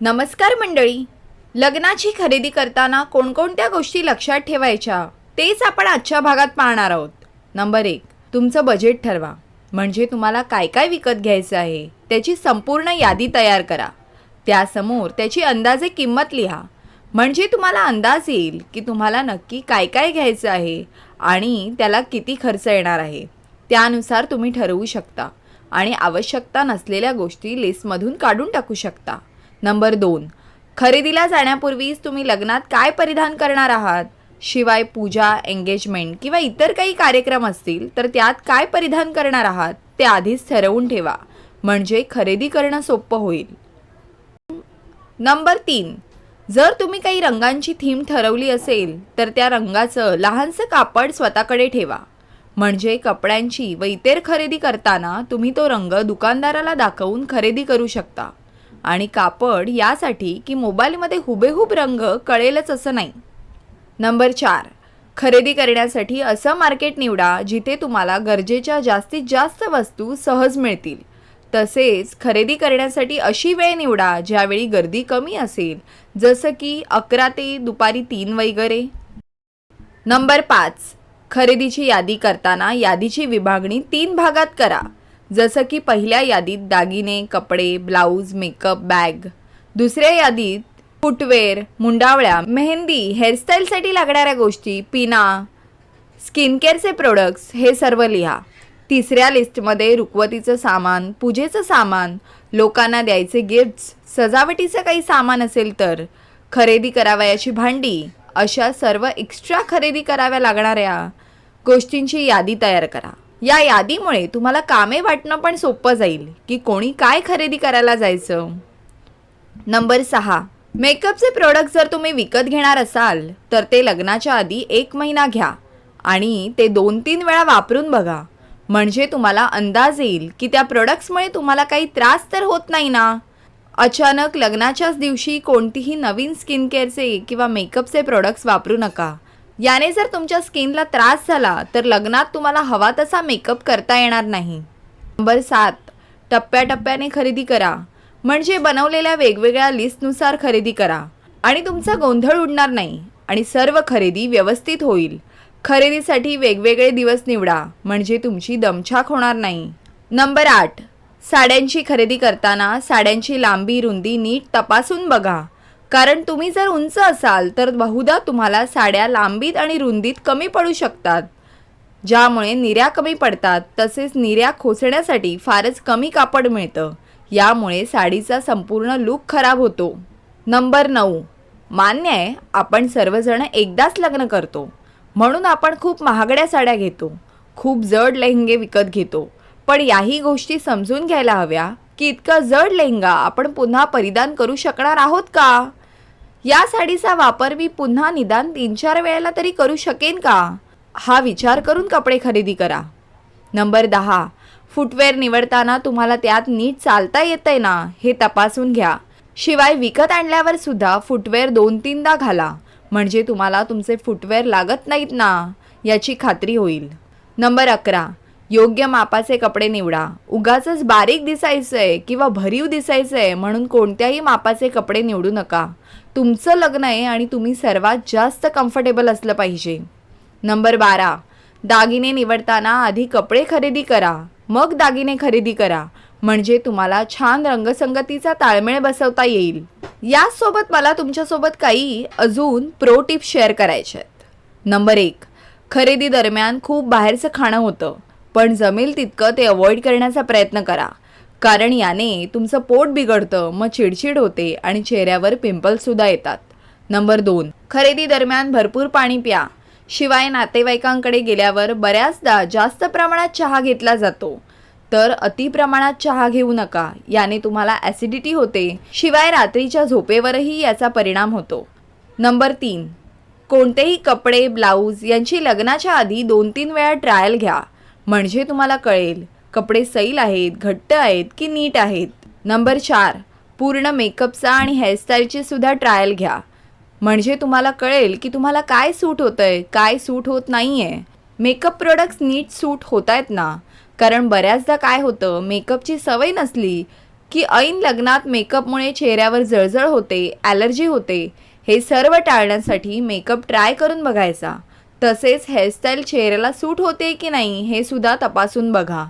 नमस्कार मंडळी. लग्नाची खरेदी करताना कोणकोणत्या गोष्टी लक्षात ठेवायच्या तेच आपण आजच्या भागात पाहणार आहोत. नंबर 1, तुमचं बजेट ठरवा. म्हणजे तुम्हाला काय काय विकत घ्यायचं आहे त्याची संपूर्ण यादी तयार करा. त्यासमोर त्याची अंदाजे किंमत लिहा. म्हणजे तुम्हाला अंदाज येईल की तुम्हाला नक्की काय काय घ्यायचं आहे आणि त्याला किती खर्च येणार आहे. त्यानुसार तुम्ही ठरवू शकता आणि आवश्यकता नसलेल्या गोष्टी लिस्टमधून काढून टाकू शकता. नंबर 2, खरेदीला जाण्यापूर्वीच तुम्ही लग्नात काय परिधान करणार आहात. शिवाय पूजा, एंगेजमेंट किंवा इतर काही कार्यक्रम असतील तर त्यात काय परिधान करणार आहात ते आधीच ठरवून ठेवा. म्हणजे खरेदी करणं सोपं होईल. नंबर 3, जर तुम्ही काही रंगांची थीम ठरवली असेल तर त्या रंगाचं लहानसं कापड स्वतःकडे ठेवा. म्हणजे कपड्यांची व इतर खरेदी करताना तुम्ही तो रंग दुकानदाराला दाखवून खरेदी करू शकता. आणि कापड यासाठी की मोबाईलमध्ये हुबेहूब रंग कळेलच असं नाही. नंबर 4, खरेदी करण्यासाठी असं मार्केट निवडा जिथे तुम्हाला गरजेच्या जास्तीत जास्त वस्तू सहज मिळतील. तसेच खरेदी करण्यासाठी अशी वेळ निवडा ज्यावेळी गर्दी कमी असेल, जसं की 11 ते दुपारी 3 वगैरे. नंबर 5, खरेदीची यादी करताना यादीची विभागणी 3 भागात करा. जसं की पहिल्या यादीत दागिने, कपडे, ब्लाऊज, मेकअप, बॅग. दुसऱ्या यादीत फुटवेअर, मुंडावळ्या, मेहंदी, हेअरस्टाईलसाठी लागणाऱ्या गोष्टी, पिना, स्किनकेअरचे प्रोडक्ट्स हे सर्व लिहा. तिसऱ्या लिस्टमध्ये रुखवतीचं सामान, पूजेचं सामान, लोकांना द्यायचे गिफ्ट्स, सजावटीचं काही सामान असेल तर, खरेदी करावयाची भांडी, अशा सर्व एक्स्ट्रा खरेदी कराव्या लागणाऱ्या गोष्टींची यादी तयार करा. या यादीमुळे तुम्हाला कामे वाटणं पण सोपं जाईल की कोणी काय खरेदी करायला जायचं. नंबर 6, मेकअपचे प्रोडक्ट जर तुम्ही विकत घेणार असाल तर ते लग्नाच्या आधी 1 महिना घ्या आणि ते 2-3 वेळा वापरून बघा. म्हणजे तुम्हाला अंदाज येईल की त्या प्रोडक्ट्समुळे तुम्हाला काही त्रास तर होत नाही ना. अचानक लग्नाच्याच दिवशी कोणतीही नवीन स्किन केअरचे किंवा मेकअपचे प्रोडक्ट्स वापरू नका. याने जर तुमच्या स्किनला त्रास झाला तर लग्नात तुम्हाला हवा तसा मेकअप करता येणार नाही. नंबर 7, टप्प्याटप्प्याने खरेदी करा. म्हणजे बनवलेल्या वेगवेगळ्या लिस्टनुसार खरेदी करा आणि तुमचा गोंधळ उडणार नाही आणि सर्व खरेदी व्यवस्थित होईल. खरेदीसाठी वेगवेगळे दिवस निवडा म्हणजे तुमची दमछाक होणार नाही. नंबर 8, साड्यांची खरेदी करताना साड्यांची लांबी, रुंदी नीट तपासून बघा. कारण तुम्ही जर उंच असाल तर बहुधा तुम्हाला साड्या लांबीत आणि रुंदीत कमी पडू शकतात, ज्यामुळे निर्या कमी पडतात. तसेच निर्या खोचण्यासाठी फारच कमी कापड मिळतं. यामुळे साडीचा संपूर्ण लूक खराब होतो. नंबर 9, मान्य आहे आपण सर्वजण एकदाच लग्न करतो म्हणून आपण खूप महागड्या साड्या घेतो, खूप जड लेहंगे विकत घेतो. पण याही गोष्टी समजून घ्यायला हव्या की इतका जड लेहंगा आपण पुन्हा परिधान करू शकणार आहोत का. या साडीचा वापर मी पुन्हा निदान 3-4 वेळेला तरी करू शकेन का, हा विचार करून कपडे खरेदी करा. नंबर 10, फुटवेअर निवडताना तुम्हाला त्यात नीट चालता येतंय ना हे तपासून घ्या. शिवाय विकत आणल्यावर सुद्धा फुटवेअर 2-3दा घाला. म्हणजे तुम्हाला तुमचे फुटवेअर लागत नाहीत ना याची खात्री होईल. नंबर 11, योग्य मापाचे कपडे निवडा. उगाचच बारीक दिसायचंय किंवा भरीव दिसायचंय म्हणून कोणत्याही मापाचे कपडे निवडू नका. तुमचं लग्न आहे आणि तुम्ही सर्वात जास्त कम्फर्टेबल असलं पाहिजे. नंबर 12, दागिने निवडताना आधी कपडे खरेदी करा, मग दागिने खरेदी करा. म्हणजे तुम्हाला छान रंगसंगतीचा ताळमेळ बसवता येईल. यासोबत मला तुमच्यासोबत काही अजून प्रो टिप्स शेअर करायचे आहेत. नंबर 1, खरेदी दरम्यान खूप बाहेरचं खाणं होतं, पण जमेल तितकं ते अवॉइड करण्याचा प्रयत्न करा. कारण याने तुमचं पोट बिघडतं, मग चिडचिड होते आणि चेहऱ्यावर पिंपल्ससुद्धा येतात. नंबर 2, खरेदी दरम्यान भरपूर पाणी प्या. शिवाय नातेवाईकांकडे गेल्यावर बऱ्याचदा जास्त प्रमाणात चहा घेतला जातो, तर अति प्रमाणात चहा घेऊ नका. याने तुम्हाला ॲसिडिटी होते. शिवाय रात्रीच्या झोपेवरही याचा परिणाम होतो. नंबर 3, कोणतेही कपडे, ब्लाऊज यांची लग्नाच्या आधी 2-3 वेळा ट्रायल घ्या. म्हणजे तुम्हाला कळेल कपडे सैल आहेत, घट्ट आहेत की नीट आहेत. नंबर 4, पूर्ण मेकअपचा आणि हेअरस्टाईलची सुद्धा ट्रायल घ्या. म्हणजे तुम्हाला कळेल की तुम्हाला काय सूट होतंय, काय सूट होत नाही आहे. मेकअप प्रोडक्ट्स नीट सूट होत आहेत ना. कारण बऱ्याचदा काय होतं, मेकअपची सवय नसली की ऐन लग्नात मेकअपमुळे चेहऱ्यावर जळजळ होते, ॲलर्जी होते, हे सर्व टाळण्यासाठी मेकअप ट्राय करून बघायचा. तसेच हेअरस्टाईल चेहऱ्याला सूट होते की नाही हे सुद्धा तपासून बघा.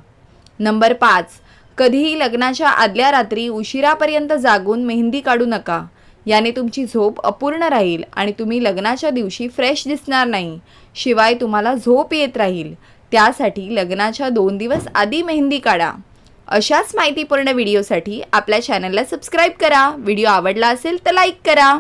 नंबर 5, कधीही लग्नाच्या आदल्या रात्री उशिरापर्यंत जागून मेहंदी काढू नका. याने तुमची झोप अपूर्ण राहील आणि तुम्ही लग्नाच्या दिवशी फ्रेश दिसणार नाही. शिवाय तुम्हाला झोप येत राहील. त्यासाठी लग्नाच्या 2 दिवस आधी मेहंदी काढा. अशाच माहितीपूर्ण व्हिडिओसाठी आपल्या चॅनलला सबस्क्राईब करा. व्हिडिओ आवडला असेल तर लाईक करा.